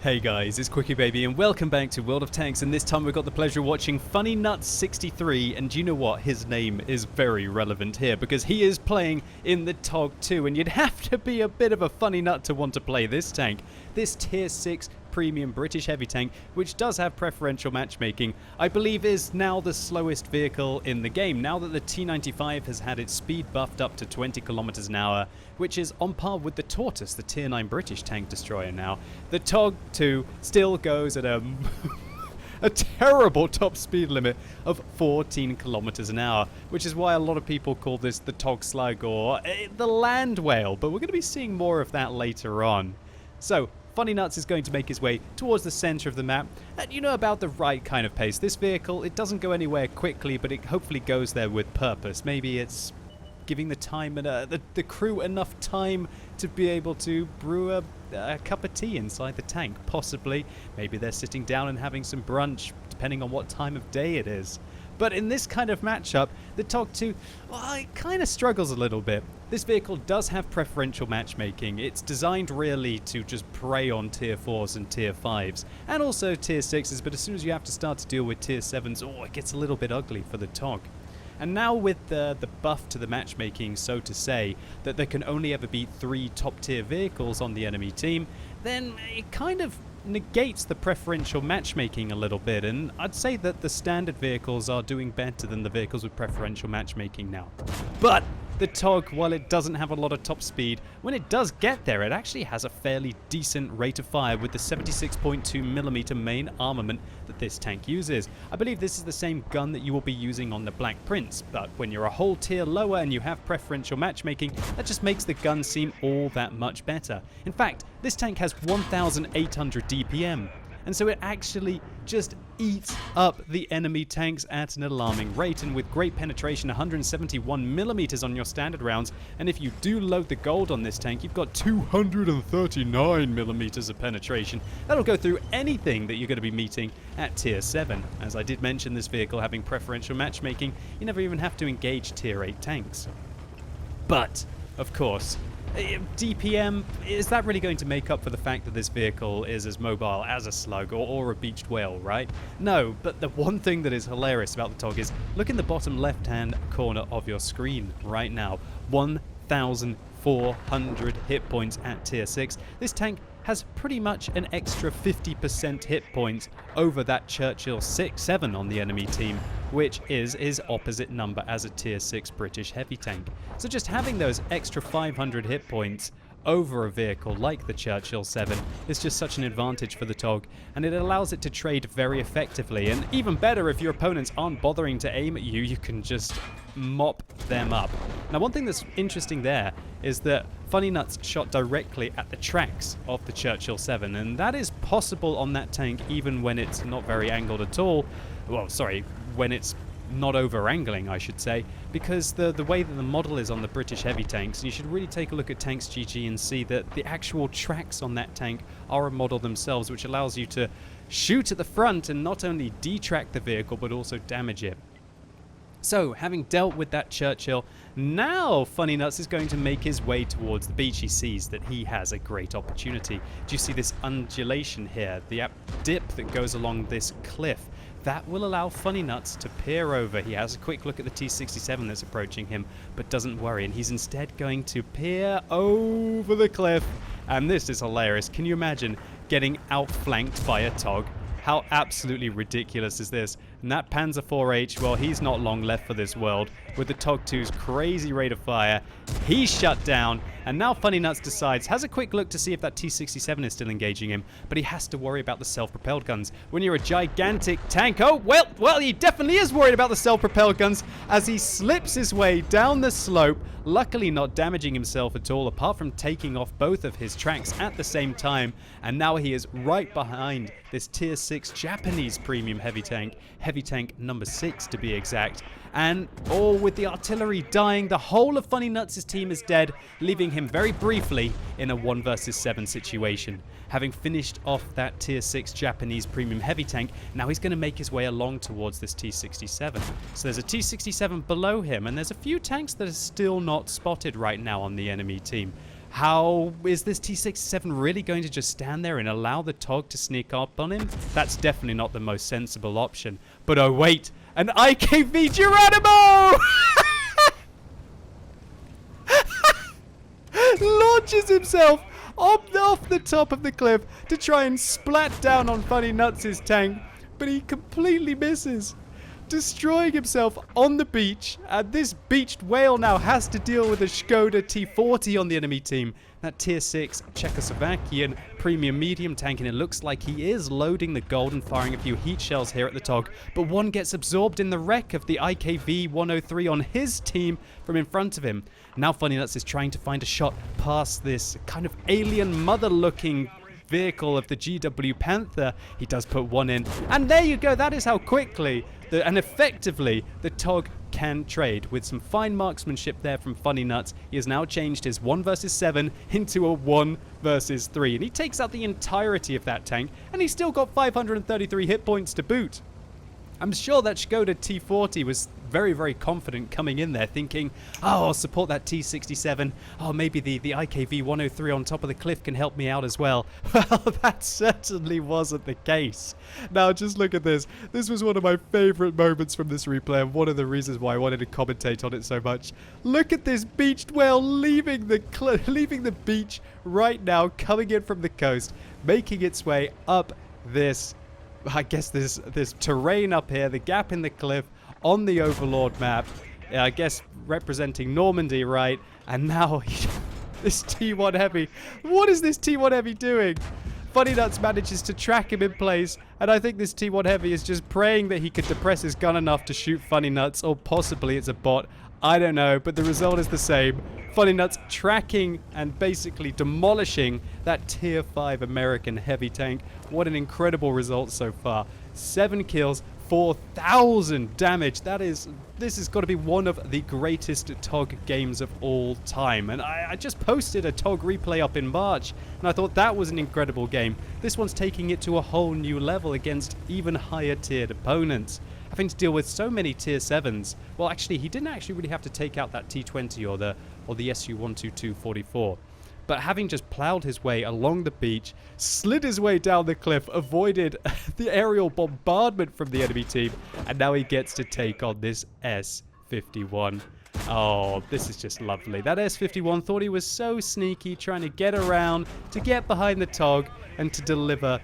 Hey guys, it's QuickyBaby and welcome back to World of Tanks, and this time we've got the pleasure of watching Funny Nuts 63, and do you know what? His name is very relevant here because he is playing in the TOG II, and you'd have to be a bit of a funny nut to want to play this tank. This tier 6 premium British heavy tank, which does have preferential matchmaking, I believe is now the slowest vehicle in the game, now that the T95 has had its speed buffed up to 20 kilometers an hour, which is on par with the Tortoise, the tier 9 British tank destroyer now. The TOG II still goes at a terrible top speed limit of 14 kilometers an hour, which is why a lot of people call this the TOG Slug or the Land Whale, but we're going to be seeing more of that later on. So, Funny Nuts is going to make his way towards the center of the map, and you know, about the right kind of pace. This vehicle, it doesn't go anywhere quickly, but it hopefully goes there with purpose. Maybe it's giving the time and the crew enough time to be able to brew a cup of tea inside the tank, possibly. Maybe they're sitting down and having some brunch, depending on what time of day it is. But in this kind of matchup, the TOG II, well, it kind of struggles a little bit. This vehicle does have preferential matchmaking. It's designed really to just prey on tier 4s and tier 5s, and also tier 6s, but as soon as you have to start to deal with tier 7s, it gets a little bit ugly for the TOG. And now with the buff to the matchmaking, so to say, that there can only ever be 3 top tier vehicles on the enemy team, then it kind of negates the preferential matchmaking a little bit, and I'd say that the standard vehicles are doing better than the vehicles with preferential matchmaking now. But the TOG, while it doesn't have a lot of top speed, when it does get there, it actually has a fairly decent rate of fire with the 76.2mm main armament that this tank uses. I believe this is the same gun that you will be using on the Black Prince, but when you're a whole tier lower and you have preferential matchmaking, that just makes the gun seem all that much better. In fact, this tank has 1,800 DPM. And so it actually just eats up the enemy tanks at an alarming rate, and with great penetration, 171mm on your standard rounds, and if you do load the gold on this tank, you've got 239mm of penetration. That'll go through anything that you're going to be meeting at tier 7. As I did mention, this vehicle having preferential matchmaking, you never even have to engage tier 8 tanks. But, of course, DPM, is that really going to make up for the fact that this vehicle is as mobile as a slug or a beached whale, right? No, but the one thing that is hilarious about the TOG is, look in the bottom left-hand corner of your screen right now. 1,400 hit points at tier 6. This tank has pretty much an extra 50% hit points over that Churchill 7 on the enemy team, which is his opposite number as a tier 6 British heavy tank. So just having those extra 500 hit points over a vehicle like the Churchill 7 is just such an advantage for the TOG, and it allows it to trade very effectively. And even better, if your opponents aren't bothering to aim at you, you can just mop them up. Now, one thing that's interesting there is that Funny Nuts shot directly at the tracks of the Churchill 7, and that is possible on that tank even when it's not very angled at all. Well, sorry, when it's not over angling, I should say, because the way that the model is on the British heavy tanks, you should really take a look at Tanks GG and see that the actual tracks on that tank are a model themselves, which allows you to shoot at the front and not only detract the vehicle but also damage it. So, having dealt with that Churchill, now Funny Nuts is going to make his way towards the beach. He sees that he has a great opportunity. Do you see this undulation here, the dip that goes along this cliff? That will allow Funny Nuts to peer over. He has a quick look at the T67 that's approaching him, but doesn't worry, and he's instead going to peer over the cliff. And this is hilarious. Can you imagine getting outflanked by a TOG? How absolutely ridiculous is this? And that Panzer IV-H, well, he's not long left for this world. With the TOG II's crazy rate of fire, he's shut down, and now Funny Nuts has a quick look to see if that T67 is still engaging him, but he has to worry about the self-propelled guns. When you're a gigantic tank, well, he definitely is worried about the self-propelled guns as he slips his way down the slope, luckily not damaging himself at all, apart from taking off both of his tracks at the same time, and now he is right behind this tier 6 Japanese premium heavy tank number 6 to be exact. And with the artillery dying, the whole of Funny Nuts' team is dead, leaving him very briefly in a 1 versus 7 situation. Having finished off that tier 6 Japanese premium heavy tank, now he's going to make his way along towards this T67. So there's a T67 below him, and there's a few tanks that are still not spotted right now on the enemy team. How is this T-67 really going to just stand there and allow the TOG to sneak up on him? That's definitely not the most sensible option. But oh wait, an IKV Geronimo! Launches himself off the top of the cliff to try and splat down on Funny Nuts' tank, but he completely misses, destroying himself on the beach. And this beached whale now has to deal with a Skoda T40 on the enemy team. That tier 6 Czechoslovakian premium medium tank, and it looks like he is loading the gold and firing a few heat shells here at the TOG, but one gets absorbed in the wreck of the IKV 103 on his team from in front of him. Now Funny Nuts is trying to find a shot past this kind of alien mother looking vehicle of the GW Panther. He does put one in, and there you go. That is how quickly and effectively the TOG can trade. With some fine marksmanship there from Funny Nuts, he has now changed his 1 versus 7 into a 1 versus 3, and he takes out the entirety of that tank, and he's still got 533 hit points to boot. I'm sure that Skoda T40 was very, very confident coming in there, thinking, oh, I'll support that T67. Oh, maybe the IKV 103 on top of the cliff can help me out as well. Well, that certainly wasn't the case. Now, just look at this. This was one of my favorite moments from this replay, and one of the reasons why I wanted to commentate on it so much. Look at this beached whale leaving the beach right now, coming in from the coast, making its way up this, I guess this terrain up here, the gap in the cliff on the Overlord map, I guess representing Normandy, right? And now this T1 Heavy, what is this T1 Heavy doing? Funny Nuts manages to track him in place, and I think this T1 Heavy is just praying that he could depress his gun enough to shoot Funny Nuts, or possibly it's a bot. I don't know, but the result is the same. Funny Nuts tracking and basically demolishing that tier 5 American heavy tank. What an incredible result so far. 7 kills, 4,000 damage. This has got to be one of the greatest TOG games of all time. And I just posted a TOG replay up in March, and I thought that was an incredible game. This one's taking it to a whole new level against even higher tiered opponents, having to deal with so many tier 7s. Well, actually, he didn't actually really have to take out that T20 or the SU-122-44. But having just plowed his way along the beach, slid his way down the cliff, avoided the aerial bombardment from the enemy team, and now he gets to take on this S-51. Oh, this is just lovely. That S-51 thought he was so sneaky, trying to get around, to get behind the TOG, and to deliver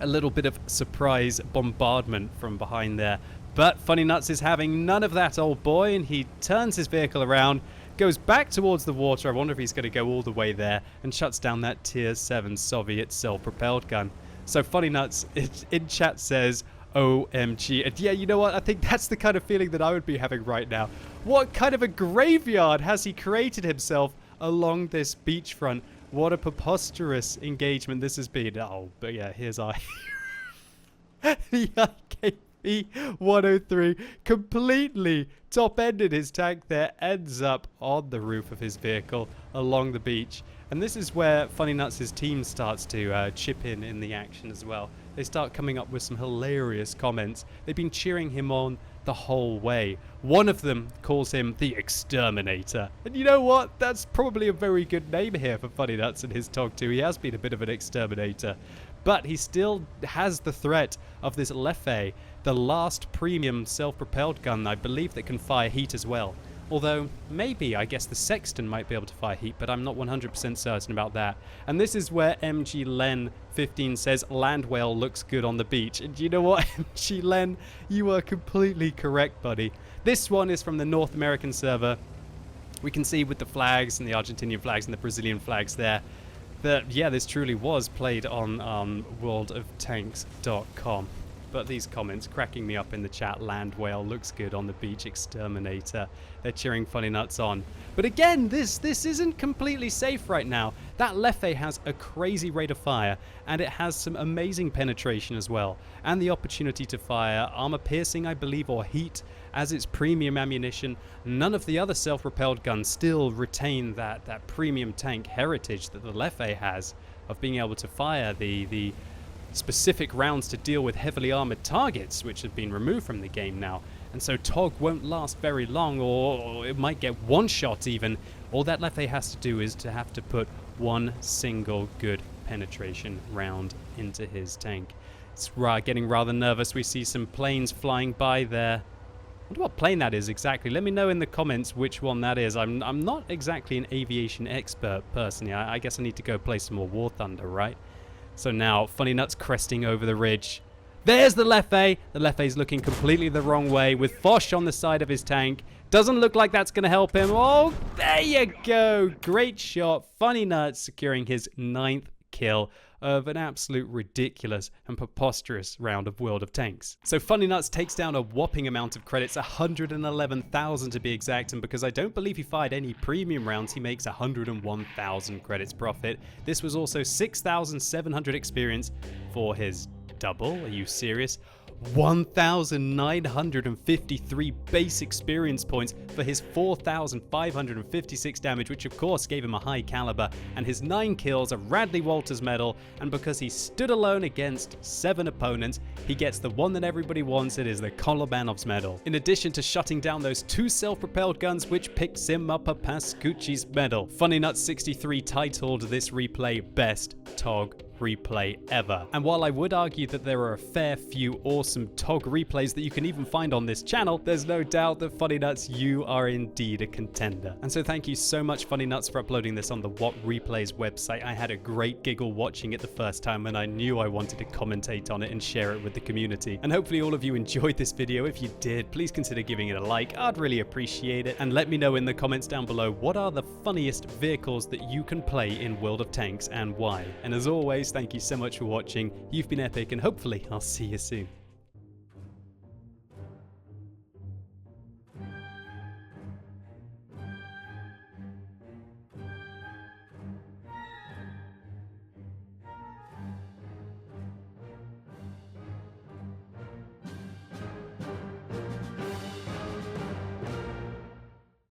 a little bit of surprise bombardment from behind there. But Funny Nuts is having none of that, old boy, and he turns his vehicle around, goes back towards the water. I wonder if he's going to go all the way there, and shuts down that tier 7 Soviet self-propelled gun. So Funny Nuts in chat says, OMG. And yeah, you know what? I think that's the kind of feeling that I would be having right now. What kind of a graveyard has he created himself along this beachfront? What a preposterous engagement this has been. Oh, but yeah, here's our the IKV 103 completely top-ended his tank there, ends up on the roof of his vehicle along the beach. And this is where Funny Nuts' team starts to chip in the action as well. They start coming up with some hilarious comments. They've been cheering him on the whole way. One of them calls him the Exterminator. And you know what? That's probably a very good name here for Funny Nuts and his TOG II. He has been a bit of an exterminator. But he still has the threat of this Leffe, the last premium self-propelled gun, I believe, that can fire heat as well. Although, maybe, I guess the Sexton might be able to fire heat, but I'm not 100% certain about that. And this is where MG Len 15 says, Land Whale looks good on the beach. And you know what, MG Len, you are completely correct, buddy. This one is from the North American server. We can see with the flags and the Argentinian flags and the Brazilian flags there that, yeah, this truly was played on worldoftanks.com. But these comments cracking me up in the chat. Land Whale looks good on the beach, Exterminator. They're cheering Funny Nuts on. But again, this isn't completely safe right now. That Leffe has a crazy rate of fire, and it has some amazing penetration as well. And the opportunity to fire armor piercing, I believe, or heat as its premium ammunition. None of the other self-propelled guns still retain that premium tank heritage that the Leffe has of being able to fire the specific rounds to deal with heavily armored targets, which have been removed from the game now. and so TOG won't last very long, or it might get one shot even. All that Leffe has to do is to have to put one single good penetration round into his tank. It's getting rather nervous. We see some planes flying by there. I wonder what plane that is exactly. Let me know in the comments which one that is. I'm not exactly an aviation expert personally. I guess I need to go play some more War Thunder, right? So now Funny Nuts cresting over the ridge. There's the Leffe. The Leffe's looking completely the wrong way with Foch on the side of his tank. Doesn't look like that's going to help him. Oh, there you go. Great shot. Funny Nuts securing his 9th kill of an absolute ridiculous and preposterous round of World of Tanks. So Funny Nuts takes down a whopping amount of credits, 111,000 to be exact, and because I don't believe he fired any premium rounds, he makes 101,000 credits profit. This was also 6,700 experience for his double. Are you serious? 1,953 base experience points for his 4,556 damage, which of course gave him a high caliber, and his 9 kills, a Radley Walters medal, and because he stood alone against 7 opponents, he gets the one that everybody wants. It is the Kolobanov's medal. In addition to shutting down those 2 self-propelled guns, which picks him up a Pascucci's medal. Funny Nuts 63 titled this replay Best TOG replay ever. And while I would argue that there are a fair few awesome TOG replays that you can even find on this channel, there's no doubt that Funny Nuts, you are indeed a contender. And so thank you so much, Funny Nuts, for uploading this on the What Replays website. I had a great giggle watching it the first time, and I knew I wanted to commentate on it and share it with the community. And hopefully all of you enjoyed this video. If you did, please consider giving it a like. I'd really appreciate it. And let me know in the comments down below, what are the funniest vehicles that you can play in World of Tanks and why? And as always, thank you so much for watching. You've been epic, and hopefully I'll see you soon.